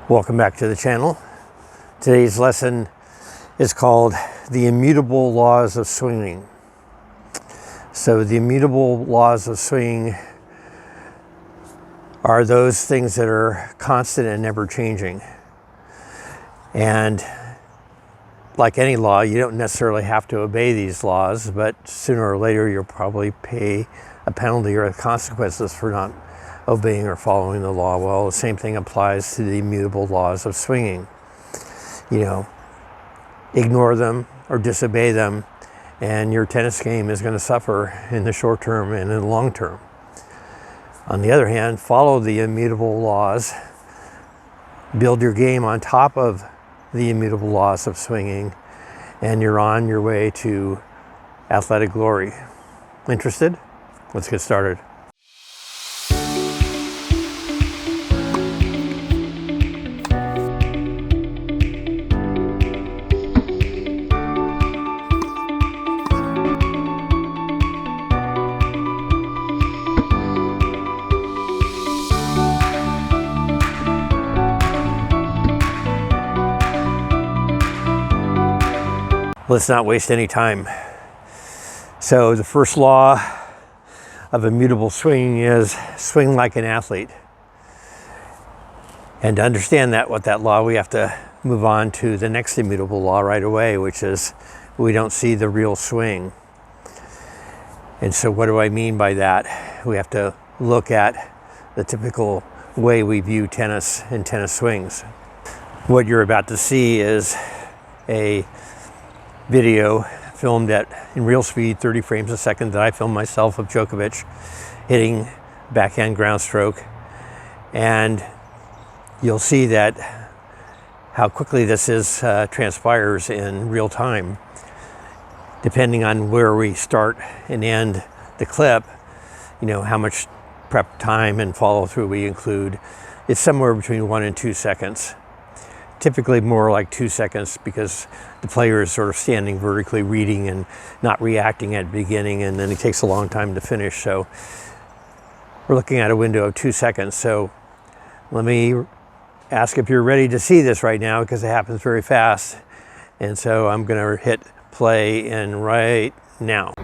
Welcome back to the channel. Today's lesson is called The Immutable Laws of Swinging. So the immutable laws of swinging are those things that are constant and never changing. And like any law, you don't necessarily have to obey these laws, but sooner or later you'll probably pay a penalty or consequences for not obeying or following the law. Well, the same thing applies to the immutable laws of swinging. Ignore them or disobey them, and your tennis game is going to suffer in the short term and in the long term. On the other hand, follow the immutable laws, build your game on top of the immutable laws of swinging, and you're on your way to athletic glory. Interested? Let's get started. Let's not waste any time. So the first law of immutable swinging is swing like an athlete. And to understand what that law, we have to move on to the next immutable law right away, which is we don't see the real swing. And so what do I mean by that? We have to look at the typical way we view tennis and tennis swings. What you're about to see is a video filmed in real speed, 30 frames a second, that I filmed myself of Djokovic hitting backhand ground stroke. And you'll see that how quickly this transpires in real time. Depending on where we start and end the clip, how much prep time and follow through we include. It's somewhere between 1 and 2 seconds. Typically more like 2 seconds, because the player is sort of standing vertically reading and not reacting at the beginning, and then it takes a long time to finish. So we're looking at a window of 2 seconds. So let me ask if you're ready to see this right now, because it happens very fast. And so I'm going to hit play in right now.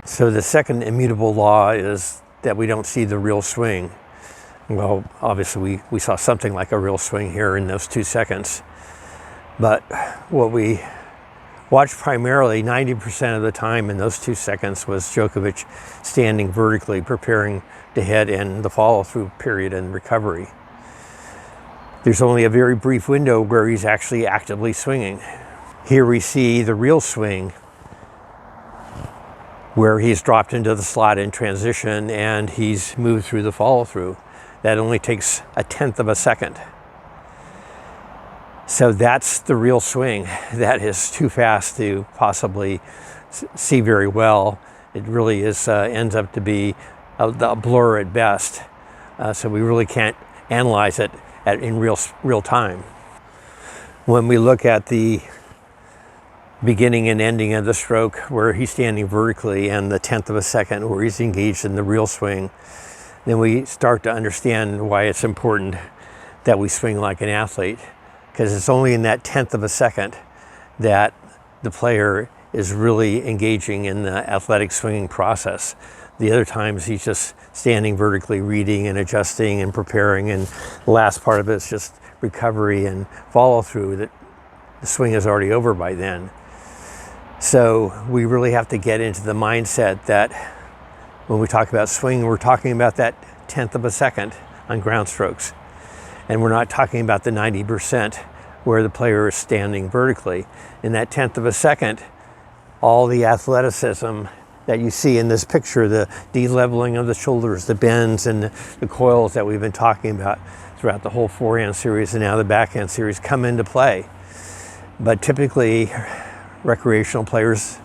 So the second immutable law is that we don't see the real swing. Well, obviously we saw something like a real swing here in those 2 seconds. But what we watched primarily 90% of the time in those 2 seconds was Djokovic standing vertically, preparing to hit, and the follow-through period and recovery. There's only a very brief window where he's actually actively swinging. Here we see the real swing, where he's dropped into the slot in transition and he's moved through the follow-through. That only takes 1/10 of a second. So that's the real swing. That is too fast to possibly see very well. It really ends up to be a blur at best. So we really can't analyze it in real time. When we look at the beginning and ending of the stroke, where he's standing vertically, and the 1/10 of a second where he's engaged in the real swing, then we start to understand why it's important that we swing like an athlete, because it's only in that 1/10 of a second that the player is really engaging in the athletic swinging process. The other times he's just standing vertically, reading and adjusting and preparing, and the last part of it is just recovery and follow through, that the swing is already over by then. So we really have to get into the mindset that when we talk about swing, we're talking about that 1/10 of a second on ground strokes. And we're not talking about the 90% where the player is standing vertically. In that 1/10 of a second, all the athleticism that you see in this picture, the de-leveling of the shoulders, the bends and the coils that we've been talking about throughout the whole forehand series and now the backhand series, come into play. But typically, recreational players,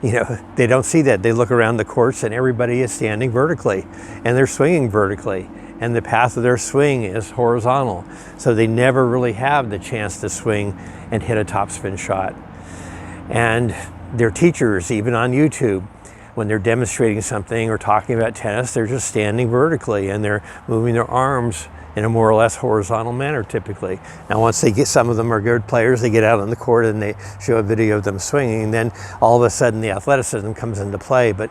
they don't see that. They look around the courts and everybody is standing vertically and they're swinging vertically, and the path of their swing is horizontal. So they never really have the chance to swing and hit a topspin shot. And their teachers, even on YouTube, when they're demonstrating something or talking about tennis, they're just standing vertically and they're moving their arms in a more or less horizontal manner typically. Now once they get, some of them are good players, they get out on the court and they show a video of them swinging, then all of a sudden the athleticism comes into play, but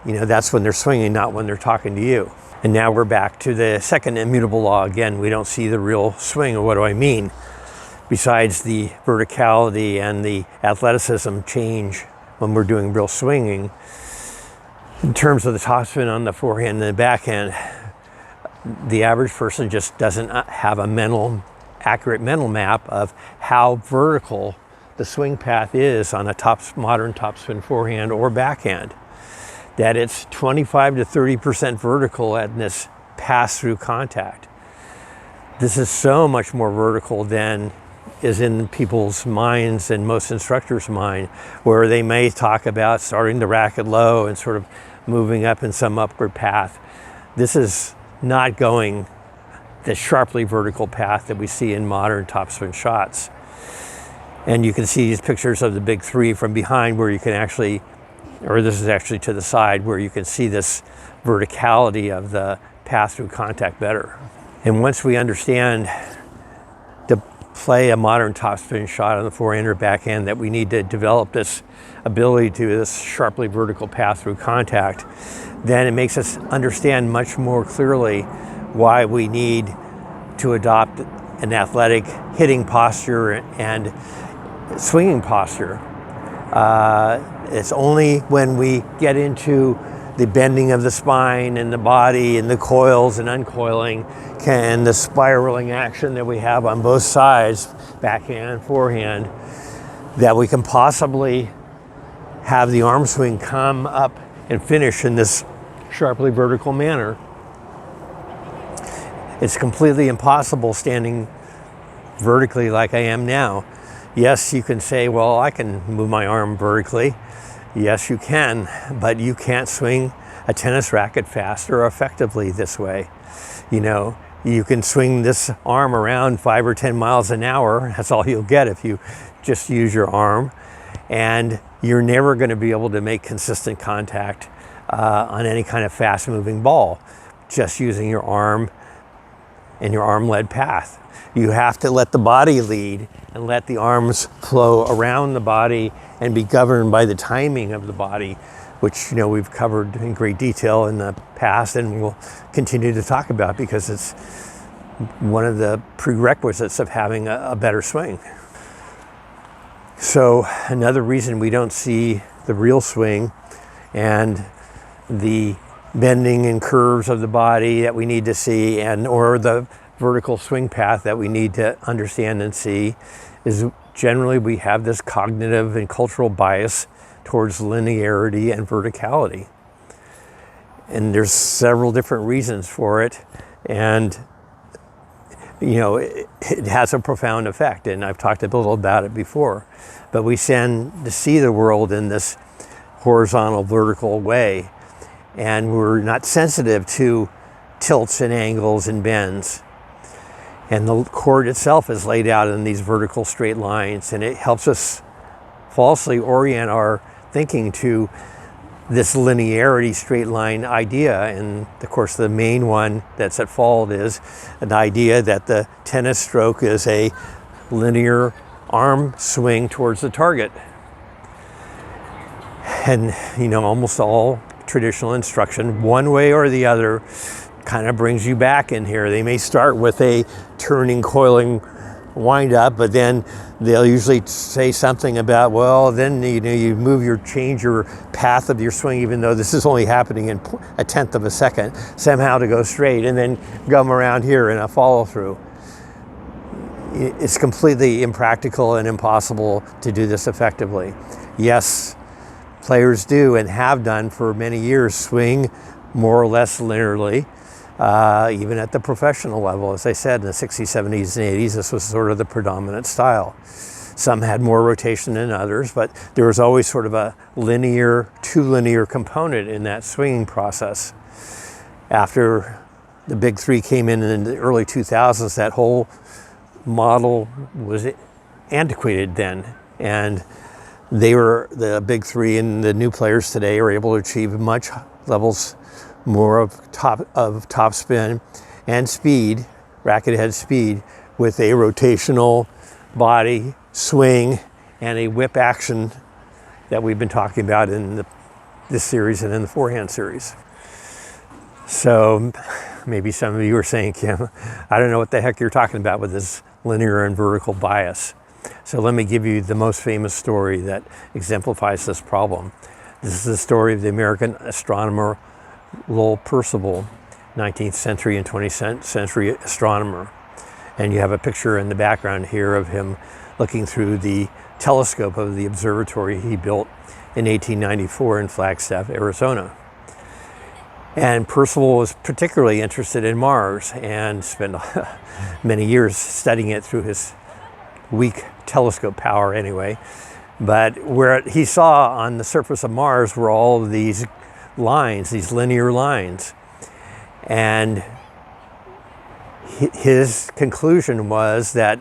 you know, that's when they're swinging, not when they're talking to you. And now we're back to the second immutable law again. We don't see the real swing. Or what do I mean? Besides the verticality and the athleticism change when we're doing real swinging, in terms of the topspin on the forehand and the backhand, the average person just doesn't have a accurate mental map of how vertical the swing path is on a modern topspin forehand or backhand. That it's 25 to 30% vertical at this pass-through contact. This is so much more vertical than is in people's minds and most instructors' mind, where they may talk about starting the racket low and sort of moving up in some upward path. This is not going the sharply vertical path that we see in modern topspin shots. And you can see these pictures of the big three from behind where you can actually, or this is actually to the side, where you can see this verticality of the path through contact better. And once we understand to play a modern topspin shot on the forehand or backhand, that we need to develop this ability to this sharply vertical path through contact, then it makes us understand much more clearly why we need to adopt an athletic hitting posture and swinging posture. It's only when we get into the bending of the spine and the body and the coils and uncoiling and the spiraling action that we have on both sides, backhand, forehand, that we can possibly have the arm swing come up and finish in this sharply vertical manner. It's completely impossible standing vertically like I am now. Yes, you can say, well, I can move my arm vertically. Yes, you can, but you can't swing a tennis racket fast or effectively this way. You know, you can swing this arm around 5 or 10 miles an hour. That's all you'll get if you just use your arm. And you're never going to be able to make consistent contact on any kind of fast moving ball, just using your arm and your arm-led path. You have to let the body lead and let the arms flow around the body and be governed by the timing of the body, which, you know, we've covered in great detail in the past and we'll continue to talk about because it's one of the prerequisites of having a better swing. So another reason we don't see the real swing and the bending and curves of the body that we need to see, and or the vertical swing path that we need to understand and see, is generally we have this cognitive and cultural bias towards linearity and verticality. And there's several different reasons for it, and you know, it has a profound effect, and I've talked a little about it before, but we tend to see the world in this horizontal vertical way, and we're not sensitive to tilts and angles and bends. And the court itself is laid out in these vertical straight lines, and it helps us falsely orient our thinking to this linearity straight line idea. And of course the main one that's at fault is an idea that the tennis stroke is a linear arm swing towards the target. And you know, almost all traditional instruction, one way or the other, kind of brings you back in here. They may start with a turning, coiling wind up, but then they'll usually say something about, well, then you know, you change your path of your swing, even though this is only happening in 1/10 of a second, somehow to go straight, and then come around here in a follow through. It's completely impractical and impossible to do this effectively. Yes, players do and have done for many years swing more or less linearly, even at the professional level. As I said, in the 60s, 70s, and 80s, this was sort of the predominant style. Some had more rotation than others, but there was always sort of a too linear component in that swinging process. After the big three came in the early 2000s, that whole model was antiquated then, and They were the big three, and the new players today are able to achieve much levels more of topspin and speed, racket head speed, with a rotational body swing and a whip action that we've been talking about in this series and in the forehand series. So maybe some of you are saying, Kim, I don't know what the heck you're talking about with this linear and vertical bias. So let me give you the most famous story that exemplifies this problem. This is the story of the American astronomer Lowell Percival, 19th century and 20th century astronomer. And you have a picture in the background here of him looking through the telescope of the observatory he built in 1894 in Flagstaff, Arizona. And Percival was particularly interested in Mars and spent many years studying it through his weak telescope power anyway. But where he saw on the surface of Mars were all of these lines, these linear lines. And his conclusion was that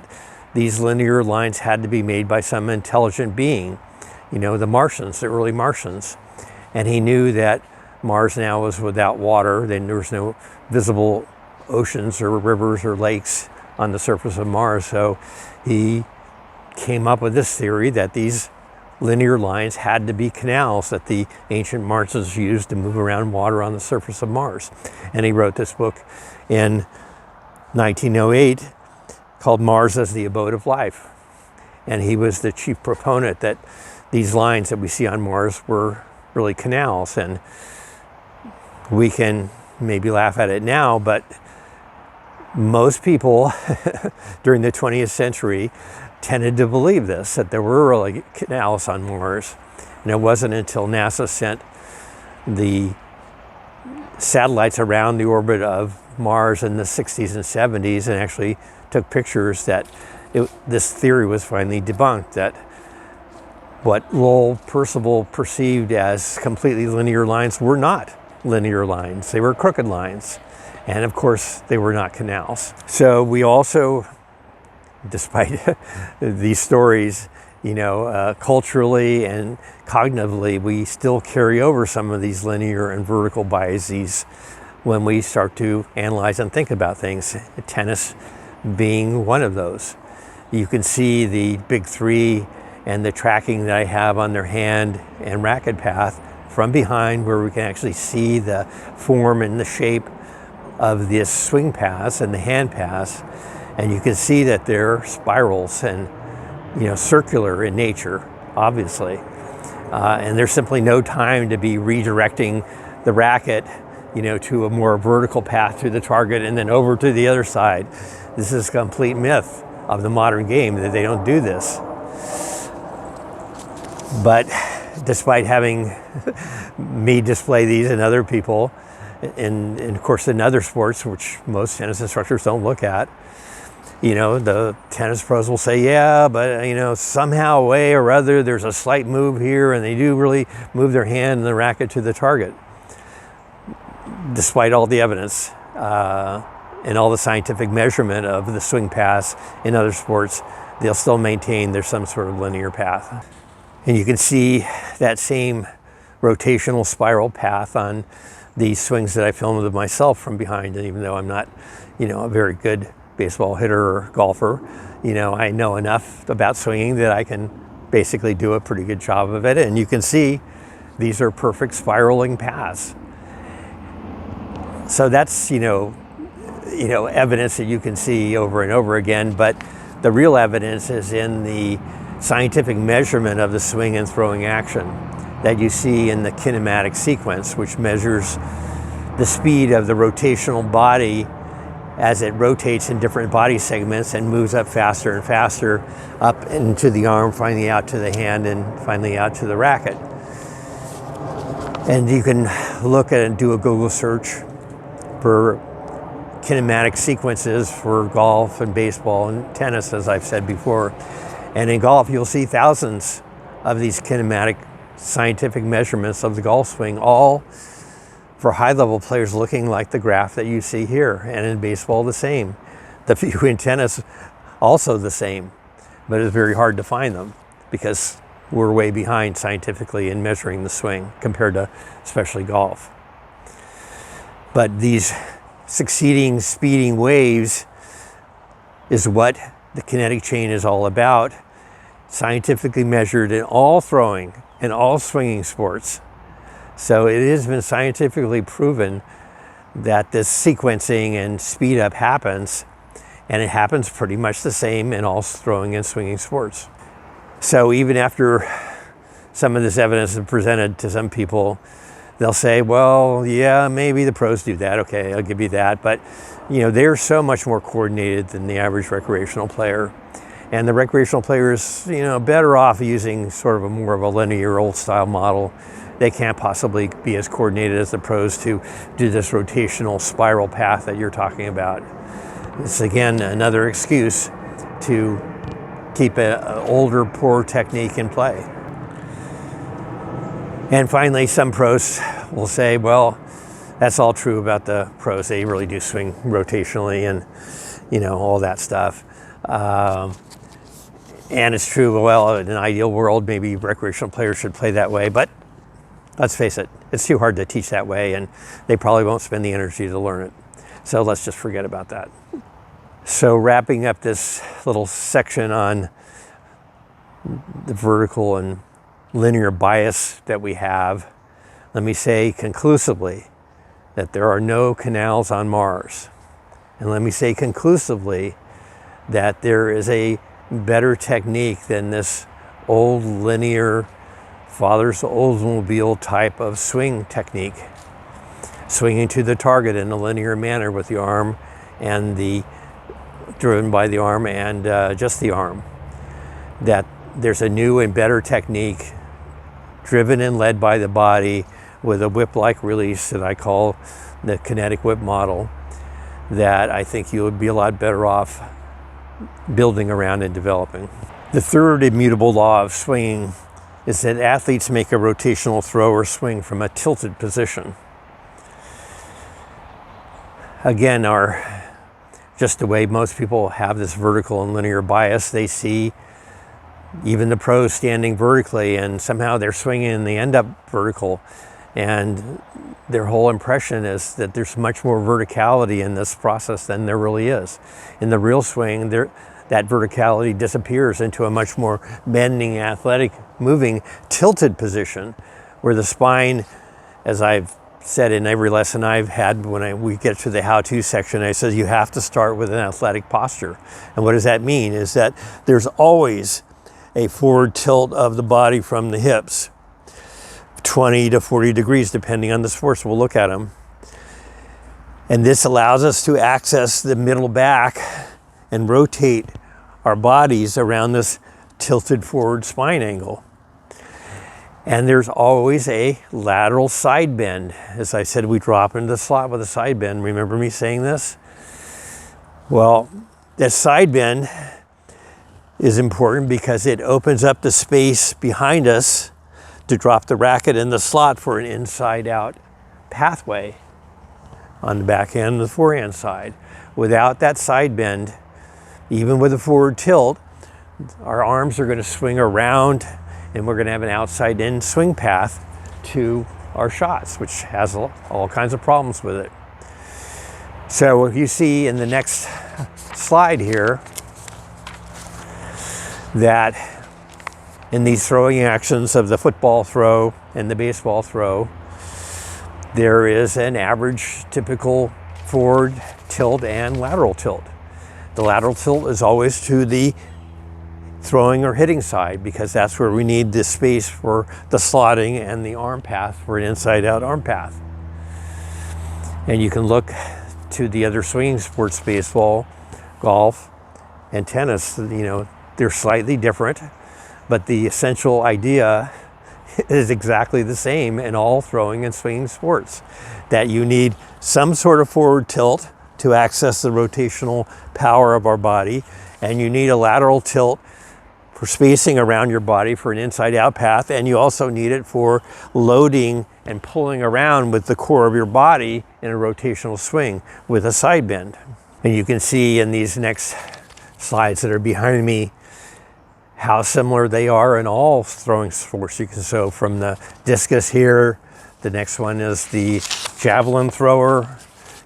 these linear lines had to be made by some intelligent being, you know, the Martians, the early Martians. And he knew that Mars now was without water, then there was no visible oceans or rivers or lakes on the surface of Mars. So he came up with this theory that these linear lines had to be canals that the ancient Martians used to move around water on the surface of Mars. And he wrote this book in 1908 called Mars as the Abode of Life. And he was the chief proponent that these lines that we see on Mars were really canals. And we can maybe laugh at it now, but most people during the 20th century tended to believe this, that there were really canals on Mars. And it wasn't until NASA sent the satellites around the orbit of Mars in the 60s and 70s and actually took pictures that this theory was finally debunked, that what Lowell Percival perceived as completely linear lines were not linear lines. They were crooked lines. And of course, they were not canals. So we also, despite these stories, you know, culturally and cognitively, we still carry over some of these linear and vertical biases when we start to analyze and think about things, tennis being one of those. You can see the big three and the tracking that I have on their hand and racket path from behind, where we can actually see the form and the shape of this swing pass and the hand pass. And you can see that they're spirals and, you know, circular in nature, obviously. And there's simply no time to be redirecting the racket, you know, to a more vertical path to the target and then over to the other side. This is a complete myth of the modern game that they don't do this. But despite having me display these and other people, and of course in other sports, which most tennis instructors don't look at, you know, the tennis pros will say, yeah, but, you know, somehow, way or other, there's a slight move here, and they do really move their hand and the racket to the target. Despite all the evidence and all the scientific measurement of the swing pass in other sports, they'll still maintain there's some sort of linear path. And you can see that same rotational spiral path on these swings that I filmed of myself from behind. And even though I'm not, you know, a very good baseball hitter or golfer, you know, I know enough about swinging that I can basically do a pretty good job of it. And you can see these are perfect spiraling paths. So that's, you know, evidence that you can see over and over again. But the real evidence is in the scientific measurement of the swing and throwing action that you see in the kinematic sequence, which measures the speed of the rotational body as it rotates in different body segments and moves up faster and faster up into the arm, finally out to the hand, and finally out to the racket. And you can look at and do a Google search for kinematic sequences for golf and baseball and tennis, as I've said before. And in golf, you'll see thousands of these kinematic scientific measurements of the golf swing, all for high-level players looking like the graph that you see here. And in baseball, the same. The view in tennis, also the same. But it's very hard to find them because we're way behind scientifically in measuring the swing compared to especially golf. But these succeeding speeding waves is what the kinetic chain is all about, scientifically measured in all throwing and all swinging sports. So it has been scientifically proven that this sequencing and speed up happens, and it happens pretty much the same in all throwing and swinging sports. So even after some of this evidence is presented to some people, they'll say, well, yeah, maybe the pros do that. Okay, I'll give you that. But, you know, they're so much more coordinated than the average recreational player. And the recreational player is, you know, better off using sort of a more of a linear old style model. They can't possibly be as coordinated as the pros to do this rotational spiral path that you're talking about. It's again another excuse to keep an older, poor technique in play. And finally, some pros will say, well, that's all true about the pros. They really do swing rotationally and, you know, all that stuff. And it's true, well, in an ideal world, maybe recreational players should play that way. But let's face it, it's too hard to teach that way, and they probably won't spend the energy to learn it. So let's just forget about that. So wrapping up this little section on the vertical and linear bias that we have, let me say conclusively that there are no canals on Mars. And let me say conclusively that there is a better technique than this old linear father's Oldsmobile type of swing technique. Swinging to the target in a linear manner with the arm and the driven by the arm and just the arm. That there's a new and better technique driven and led by the body with a whip-like release that I call the kinetic whip model, that I think you would be a lot better off building around and developing. The third immutable law of swinging is that athletes make a rotational throw or swing from a tilted position. Again, just the way most people have this vertical and linear bias, they see even the pros standing vertically and somehow they're swinging and they end up vertical. And their whole impression is that there's much more verticality in this process than there really is. In the real swing, that verticality disappears into a much more bending, athletic, moving, tilted position where the spine, as I've said in every lesson I've had when we get to the how-to section, I said you have to start with an athletic posture. And what does that mean? Is that there's always a forward tilt of the body from the hips, 20 to 40 degrees, depending on the sports. We'll look at them. And this allows us to access the middle back and rotate our bodies around this tilted forward spine angle. And there's always a lateral side bend. As I said, we drop into the slot with a side bend. Remember me saying this? Well, this side bend is important because it opens up the space behind us to drop the racket in the slot for an inside-out pathway on the backhand and the forehand side. Without that side bend, even with a forward tilt, our arms are going to swing around and we're going to have an outside-in swing path to our shots, which has all kinds of problems with it. So you see in the next slide here that in these throwing actions of the football throw and the baseball throw, there is an average typical forward tilt and lateral tilt. The lateral tilt is always to the throwing or hitting side because that's where we need the space for the slotting and the arm path for an inside-out arm path. And you can look to the other swinging sports, baseball, golf, and tennis. You know, they're slightly different, but the essential idea is exactly the same in all throwing and swinging sports, that you need some sort of forward tilt to access the rotational power of our body, and you need a lateral tilt for spacing around your body for an inside-out path, and you also need it for loading and pulling around with the core of your body in a rotational swing with a side bend. And you can see in these next slides that are behind me how similar they are in all throwing sports. You can so from the discus here, the next one is the javelin thrower.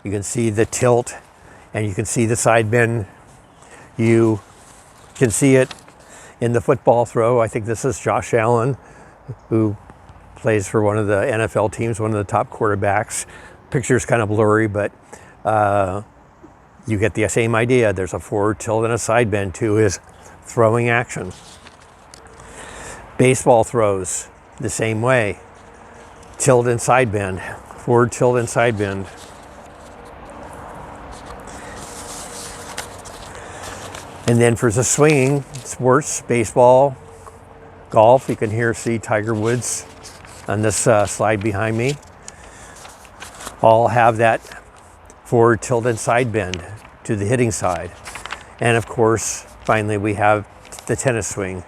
You can see the tilt and you can see the side bend. You can see it in the football throw. I think this is Josh Allen, who plays for one of the NFL teams, one of the top quarterbacks. Picture's kind of blurry, but you get the same idea. There's a forward tilt and a side bend to his throwing action. Baseball throws the same way. Tilt and side bend, forward tilt and side bend. And then for the swinging sports, baseball, golf, you can see Tiger Woods on this slide behind me. All have that forward tilt and side bend to the hitting side. And of course, finally we have the tennis swing,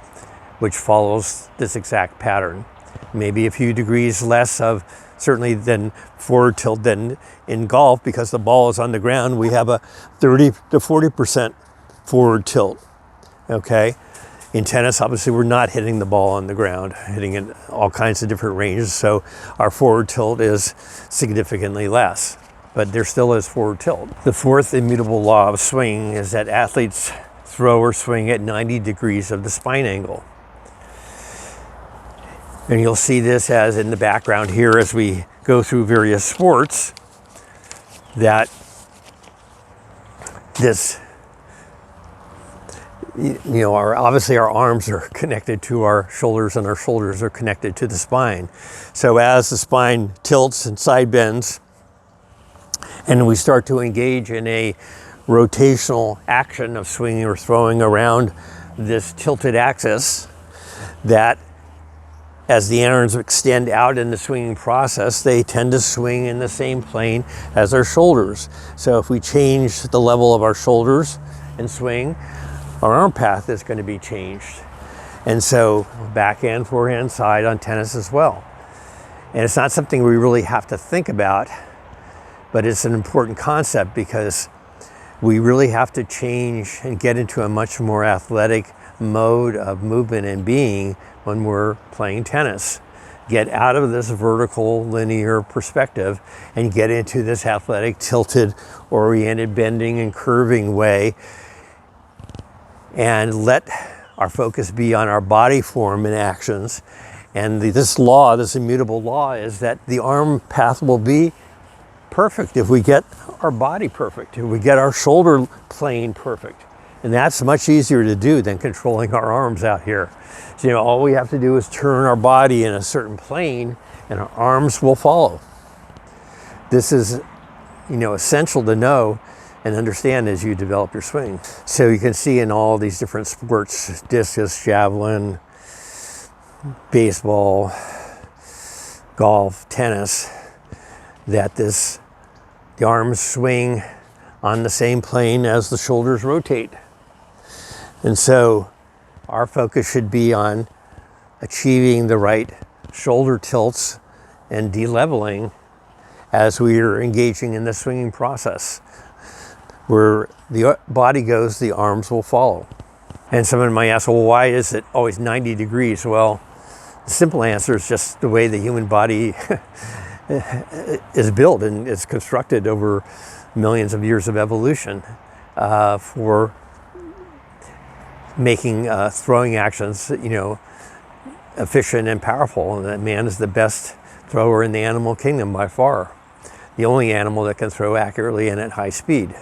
which follows this exact pattern. Maybe a few degrees less of certainly than forward tilt than in golf, because the ball is on the ground. We have a 30 to 40% forward tilt, okay? In tennis, obviously, we're not hitting the ball on the ground, hitting in all kinds of different ranges, so our forward tilt is significantly less, but there still is forward tilt. The fourth immutable law of swing is that athletes throw or swing at 90 degrees of the spine angle. And you'll see this as in the background here as we go through various sports, that this, obviously our arms are connected to our shoulders and our shoulders are connected to the spine. So as the spine tilts and side bends and we start to engage in a rotational action of swinging or throwing around this tilted axis, that as the arms extend out in the swinging process, they tend to swing in the same plane as our shoulders. So if we change the level of our shoulders and swing, our arm path is going to be changed. And so backhand, forehand, side on tennis as well. And it's not something we really have to think about, but it's an important concept because we really have to change and get into a much more athletic mode of movement and being when we're playing tennis. Get out of this vertical linear perspective and get into this athletic, tilted, oriented, bending and curving way, and let our focus be on our body form and actions. And this law, this immutable law, is that the arm path will be perfect if we get our body perfect, if we get our shoulder plane perfect. And that's much easier to do than controlling our arms out here. So, all we have to do is turn our body in a certain plane and our arms will follow. This is, essential to know and understand as you develop your swing. So you can see in all these different sports, discus, javelin, baseball, golf, tennis, that the arms swing on the same plane as the shoulders rotate. And so our focus should be on achieving the right shoulder tilts and de-leveling as we are engaging in the swinging process. Where the body goes, the arms will follow. And someone might ask, well, why is it always 90 degrees? Well, the simple answer is just the way the human body is built and is constructed over millions of years of evolution for making throwing actions, efficient and powerful. And that man is the best thrower in the animal kingdom by far. The only animal that can throw accurately and at high speed.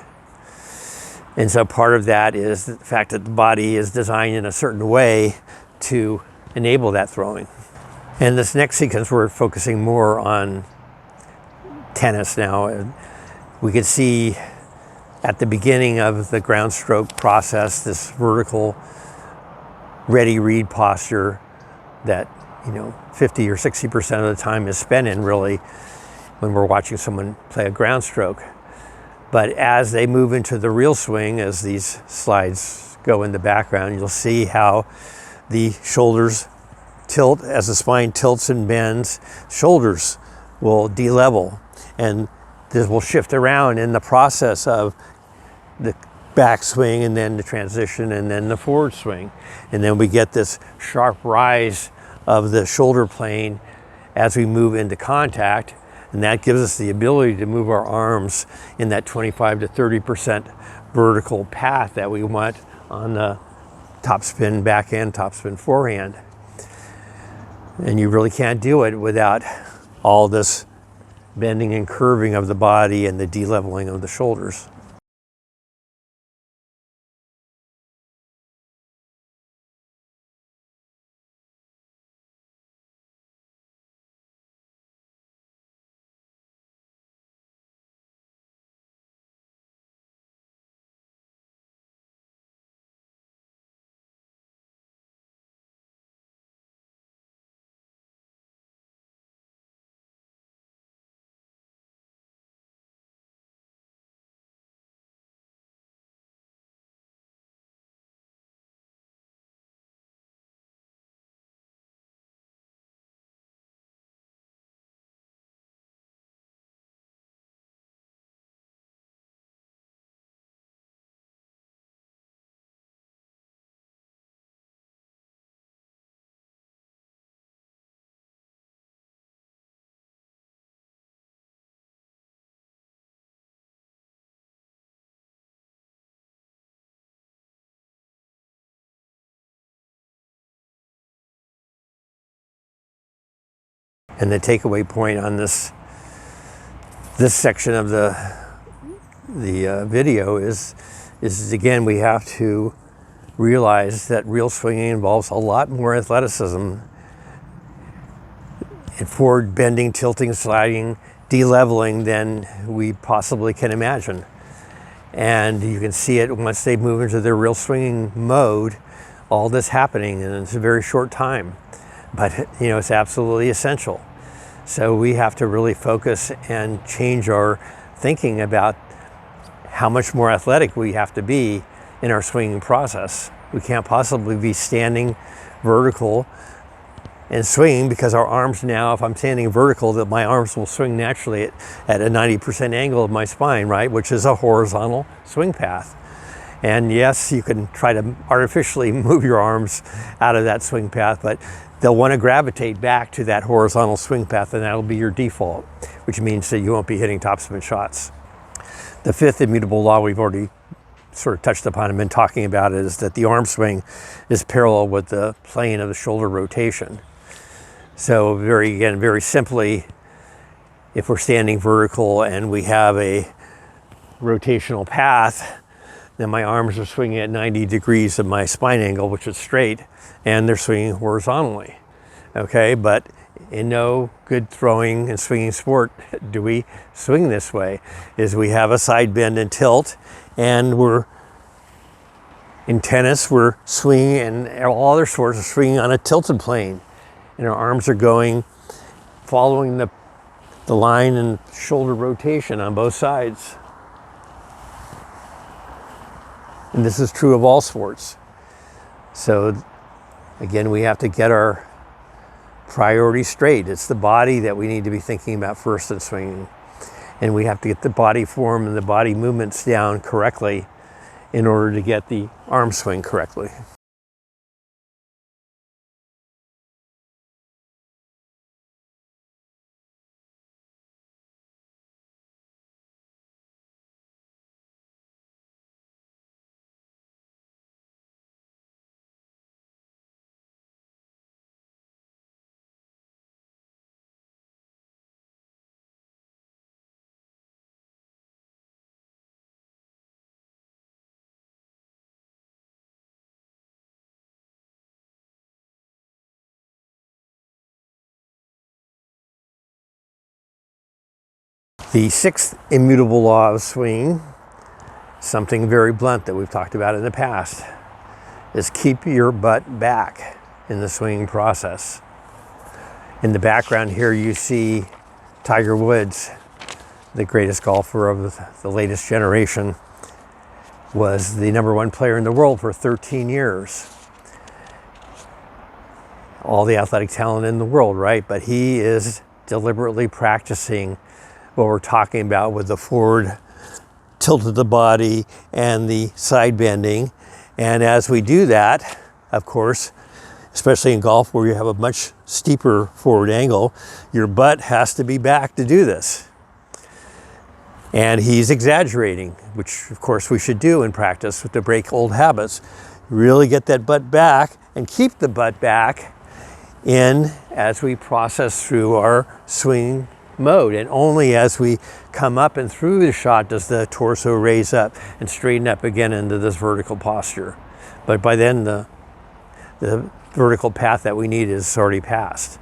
And so part of that is the fact that the body is designed in a certain way to enable that throwing. And this next sequence, we're focusing more on tennis now. We could see at the beginning of the ground stroke process, this vertical ready read posture that 50 or 60% of the time is spent in really when we're watching someone play a ground stroke. But as they move into the real swing, as these slides go in the background, you'll see how the shoulders tilt. As the spine tilts and bends, shoulders will de-level. And this will shift around in the process of the backswing, and then the transition, and then the forward swing. And then we get this sharp rise of the shoulder plane as we move into contact, and that gives us the ability to move our arms in that 25 to 30% vertical path that we want on the topspin backhand, topspin forehand. And you really can't do it without all this bending and curving of the body and the de-leveling of the shoulders. And the takeaway point on this section of the video is again, we have to realize that real swinging involves a lot more athleticism and forward bending, tilting, sliding, de-leveling than we possibly can imagine. And you can see it once they move into their real swinging mode, all this happening in a very short time. But you know, it's absolutely essential. So we have to really focus and change our thinking about how much more athletic we have to be in our swinging process. We can't possibly be standing vertical and swinging, because our arms now, if I'm standing vertical, that my arms will swing naturally at a 90% angle of my spine, right? Which is a horizontal swing path. And yes, you can try to artificially move your arms out of that swing path, but they'll want to gravitate back to that horizontal swing path, and that'll be your default, which means that you won't be hitting topspin shots. The fifth immutable law we've already sort of touched upon and been talking about is that the arm swing is parallel with the plane of the shoulder rotation. So very simply, if we're standing vertical and we have a rotational path, then my arms are swinging at 90 degrees of my spine angle, which is straight, and they're swinging horizontally. Okay, but in no good throwing and swinging sport do we swing this way. Is we have a side bend and tilt, and in tennis we're swinging, and all other sports are swinging on a tilted plane, and our arms are going, following the line and shoulder rotation on both sides. And this is true of all sports. So again, we have to get our priorities straight. It's the body that we need to be thinking about first in swinging. And we have to get the body form and the body movements down correctly in order to get the arm swing correctly. The sixth immutable law of swinging, something very blunt that we've talked about in the past, is keep your butt back in the swinging process. In the background here you see Tiger Woods, the greatest golfer of the latest generation, was the #1 player in the world for 13 years. All the athletic talent in the world, right? But he is deliberately practicing what we're talking about with the forward tilt of the body and the side bending. And as we do that, of course, especially in golf where you have a much steeper forward angle, your butt has to be back to do this. And he's exaggerating, which of course we should do in practice to break old habits. Really get that butt back and keep the butt back in as we process through our swing mode. And only as we come up and through the shot does the torso raise up and straighten up again into this vertical posture. But by then the vertical path that we need is already passed.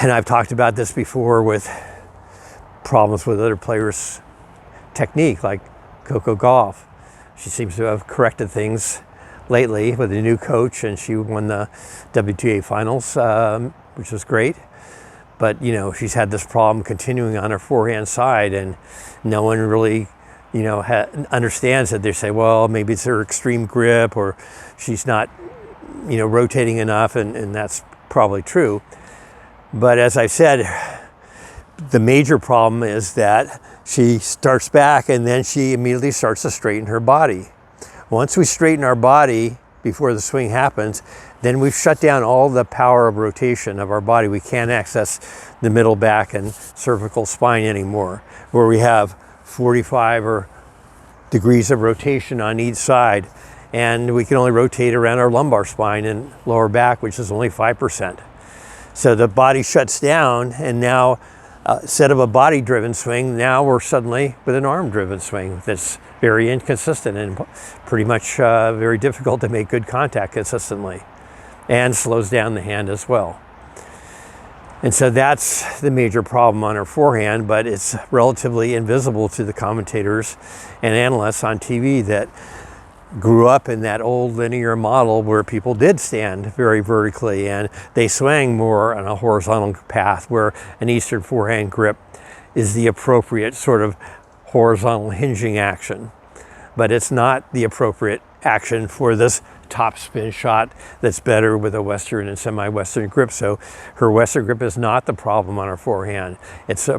And I've talked about this before with problems with other players' technique, like Coco Gauff. She seems to have corrected things lately with a new coach, and she won the WTA finals, which was great. But you know, she's had this problem continuing on her forehand side, and no one really, you know, understands it. They say, well, maybe it's her extreme grip, or she's not, you know, rotating enough, and that's probably true. But as I said, the major problem is that she starts back and then she immediately starts to straighten her body. Once we straighten our body before the swing happens, then we've shut down all the power of rotation of our body. We can't access the middle back and cervical spine anymore, where we have 45 degrees of rotation on each side, and we can only rotate around our lumbar spine and lower back, which is only 5%. So the body shuts down, and now instead of a body-driven swing, now we're suddenly with an arm-driven swing that's very inconsistent and pretty much very difficult to make good contact consistently, and slows down the hand as well. And so that's the major problem on our forehand, but it's relatively invisible to the commentators and analysts on TV that grew up in that old linear model where people did stand very vertically and they swang more on a horizontal path, where an Eastern forehand grip is the appropriate sort of horizontal hinging action. But it's not the appropriate action for this topspin shot that's better with a Western and semi-Western grip. So her Western grip is not the problem on her forehand. It's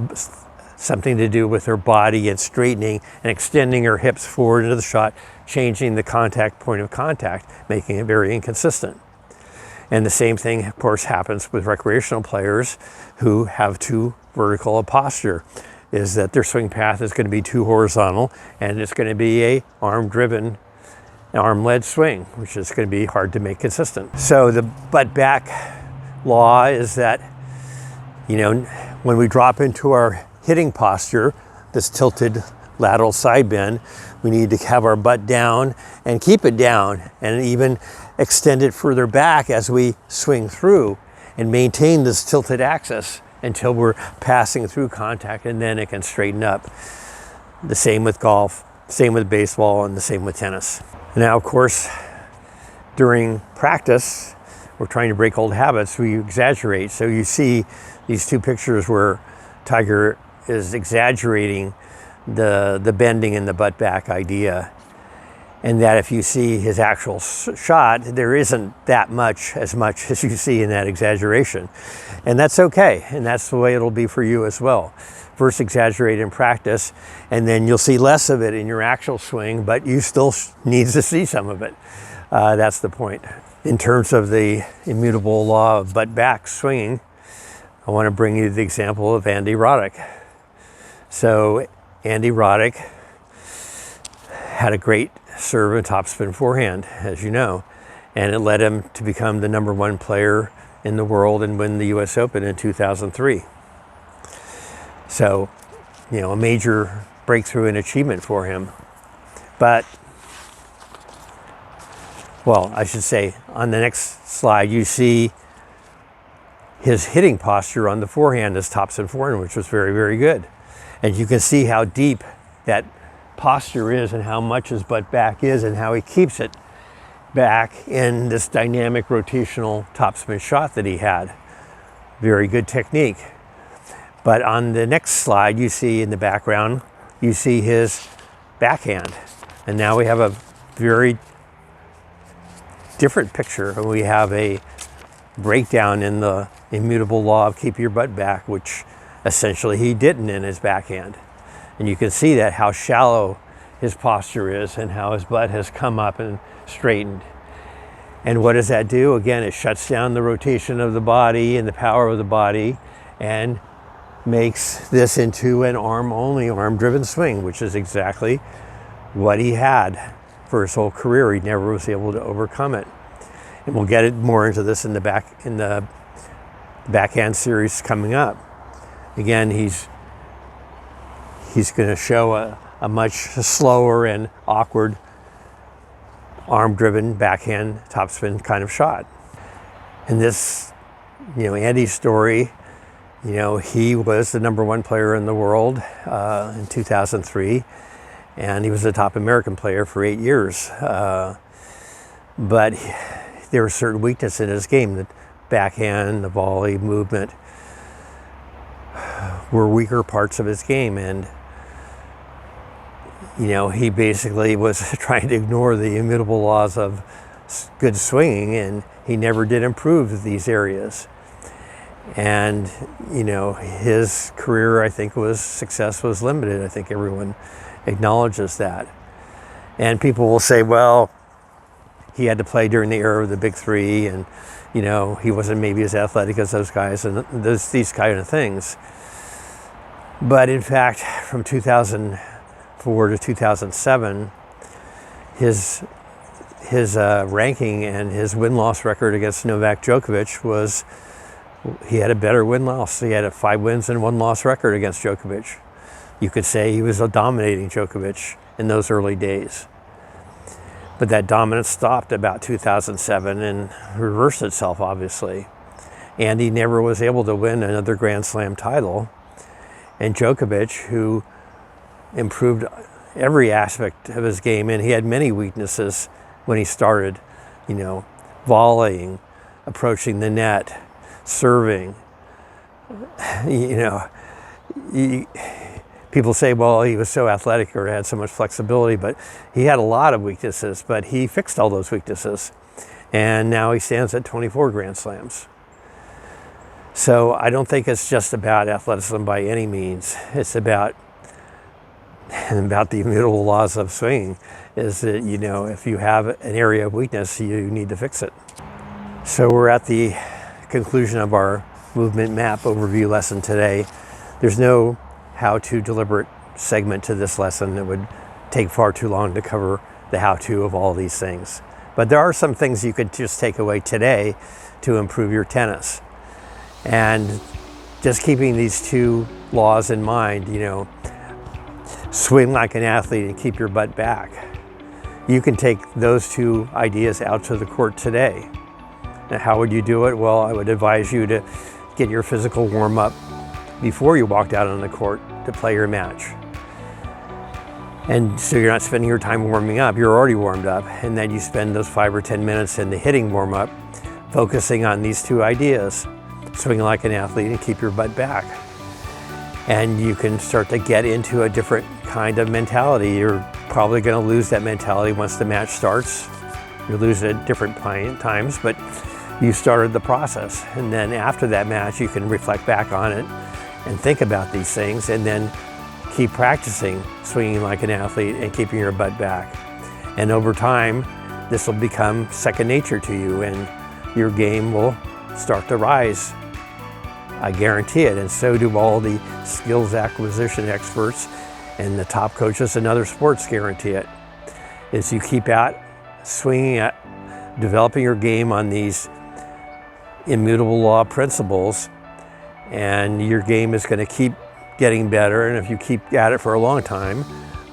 something to do with her body and straightening and extending her hips forward into the shot, changing the contact point of contact, making it very inconsistent. And the same thing, of course, happens with recreational players who have too vertical a posture, is that their swing path is going to be too horizontal, and it's going to be a arm-driven, arm-led swing, which is going to be hard to make consistent. So the butt back law is that, you know, when we drop into our hitting posture, this tilted lateral side bend, we need to have our butt down and keep it down, and even extend it further back as we swing through, and maintain this tilted axis until we're passing through contact, and then it can straighten up. The same with golf, same with baseball, and the same with tennis. Now, of course, during practice, we're trying to break old habits, we exaggerate. So you see these two pictures where Tiger is exaggerating the bending and the butt back idea, and that if you see his actual shot, there isn't that much as you see in that exaggeration. And that's okay, and that's the way it'll be for you as well. First exaggerate in practice, and then you'll see less of it in your actual swing, but you still need to see some of it. That's the point. In terms of the immutable law of butt back swinging, I want to bring you the example of Andy Roddick. So Andy Roddick had a great serve and topspin forehand, as you know, and it led him to become the #1 player in the world and win the US Open in 2003. So, you know, a major breakthrough and achievement for him. But, well, I should say, on the next slide, you see his hitting posture on the forehand, his topspin forehand, which was very, very good. And you can see how deep that posture is and how much his butt back is and how he keeps it back in this dynamic rotational topspin shot that he had. Very good technique. But on the next slide, you see in the background, you see his backhand. And now we have a very different picture. We have a breakdown in the immutable law of keep your butt back, which essentially he didn't in his backhand. And you can see that how shallow his posture is and how his butt has come up and straightened. And what does that do? Again, it shuts down the rotation of the body and the power of the body and makes this into an arm-only, arm-driven swing, which is exactly what he had for his whole career. He never was able to overcome it. And we'll get more into this in the backhand series coming up. Again, he's going to show a much slower and awkward arm-driven backhand topspin kind of shot. And this, Andy's story, he was the #1 player in the world in 2003, and he was the top American player for 8 years. But there were certain weaknesses in his game. The backhand, the volley, movement were weaker parts of his game, and he basically was trying to ignore the immutable laws of good swinging, and he never did improve these areas. And his career, I think, success was limited. I think everyone acknowledges that. And people will say, well, he had to play during the era of the big three, and he wasn't maybe as athletic as those guys, and these kind of things. But in fact, from 2004 to 2007, his ranking and his win-loss record against Novak Djokovic he had a better win-loss. He had a 5 wins and 1 loss record against Djokovic. You could say he was dominating Djokovic in those early days. But that dominance stopped about 2007 and reversed itself, obviously. And he never was able to win another Grand Slam title. And Djokovic, who improved every aspect of his game, and he had many weaknesses when he started, volleying, approaching the net, serving. People say, well, he was so athletic or had so much flexibility, but he had a lot of weaknesses, but he fixed all those weaknesses. And now he stands at 24 Grand Slams. So I don't think it's just about athleticism by any means. It's about the immutable laws of swinging, is that, if you have an area of weakness, you need to fix it. So we're at the conclusion of our movement map overview lesson today. There's no how-to deliberate segment to this lesson. It would take far too long to cover the how-to of all these things. But there are some things you could just take away today to improve your tennis. And just keeping these 2 laws in mind, swing like an athlete and keep your butt back. You can take those 2 ideas out to the court today. Now, how would you do it? Well, I would advise you to get your physical warm-up before you walked out on the court to play your match. And so you're not spending your time warming up, you're already warmed up, and then you spend those 5 or 10 minutes in the hitting warm-up focusing on these 2 ideas, swing like an athlete and keep your butt back. And you can start to get into a different kind of mentality. You're probably going to lose that mentality once the match starts. You lose it at different times, but you started the process. And then after that match, you can reflect back on it and think about these things, and then keep practicing swinging like an athlete and keeping your butt back. And over time, this will become second nature to you, and your game will start to rise. I guarantee it, and so do all the skills acquisition experts and the top coaches in other sports guarantee it. As you keep out swinging at developing your game on these immutable law principles, and your game is going to keep getting better, and if you keep at it for a long time,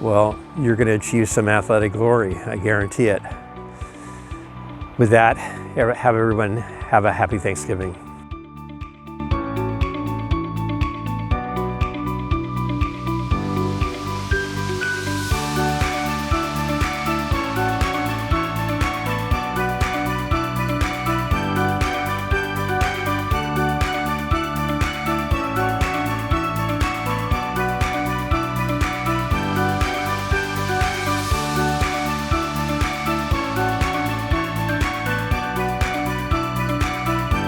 well, you're going to achieve some athletic glory, I guarantee it. With that, everyone have a happy Thanksgiving.